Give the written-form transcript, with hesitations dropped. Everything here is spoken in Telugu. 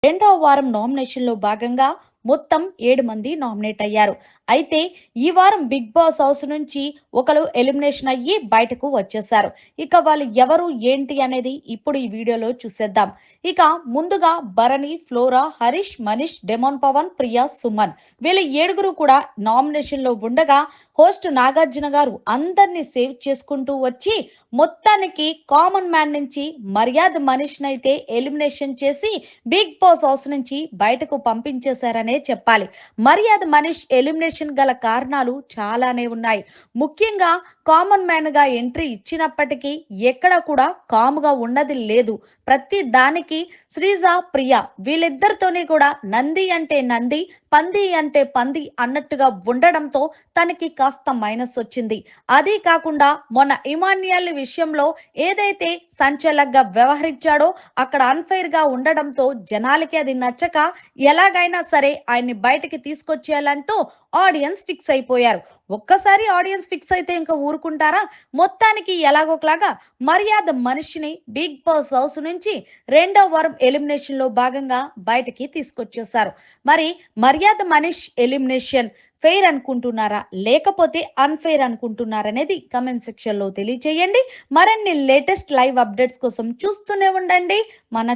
రెండవ వారం నామినేషన్‌లో భాగంగా మొత్తం 7 మంది నామినేట్ అయ్యారు. అయితే ఈ వారం బిగ్ బాస్ హౌస్ నుంచి ఒకరు ఎలిమినేషన్ అయ్యి బయటకు వచ్చేసారు. ఇక వాళ్ళు ఎవరు ఏంటి అనేది ఇప్పుడు ఈ వీడియోలో చూసేద్దాం. ఇక ముందుగా భరణి, ఫ్లోరా, హరీష్, మనీష్, డెమోన్ పవన్, ప్రియా, సుమన్ వీళ్ళ ఏడుగురు కూడా నామినేషన్‌లో ఉండగా హోస్ట్ నాగార్జున గారు అందరినీ సేవ్ చేసుకుంటూ వచ్చి మొత్తానికి కామన్ మ్యాన్ నుంచి మర్యాద మనీష్‌నైతే ఎలిమినేషన్ చేసి బిగ్ బాస్ హౌస్ నుంచి బయటకు పంపించేశారనే చెప్పాలి. మర్యాద మనీష్ ఎలిమినేషన్ గల కారణాలు చాలానే ఉన్నాయి. ముఖ్యంగా కామన్ మ్యాన్ గా ఎంట్రీ ఇచ్చినప్పటికీ ఎక్కడ కూడా కాముగా ఉన్నది లేదు. ప్రతి దానికి శ్రీజ, ప్రియ వీళ్ళిద్దరితోనే కూడా నంది అంటే నంది, పంది అంటే పంది అన్నట్టుగా ఉండడంతో తనకి కాస్త మైనస్ వచ్చింది. అదే కాకుండా మొన్న ఇమాన్యుయల్ విషయంలో ఏదైతే సంచలనంగా వ్యవహరించాడో అక్కడ అన్ఫైర్ గా ఉండడంతో జనాలకి అది నచ్చక ఎలాగైనా సరే ఆయన్ని బయటికి తీసుకొచ్చేయాలంటూ ఆడియన్స్ ఫిక్స్ అయిపోయారు. ఒక్కసారి ఆడియన్స్ ఫిక్స్ అయితే ఇంకా ఊరుకుంటారా? మొత్తానికి ఎలాగోలాగా మర్యాద మనిషిని బిగ్ బాస్ హౌస్ నుంచి రెండో వారం ఎలిమినేషన్ లో భాగంగా బయటికి తీసుకొచ్చేసారు. మరి మర్యాద మనీష్ ఎలిమినేషన్ ఫెయిర్ అనుకుంటున్నారా లేకపోతే అన్ఫెయిర్ అనుకుంటున్నారనేది కమెంట్ సెక్షన్ లో తెలియజేయండి. మరిన్ని లేటెస్ట్ లైవ్ అప్డేట్స్ కోసం చూస్తూనే ఉండండి మన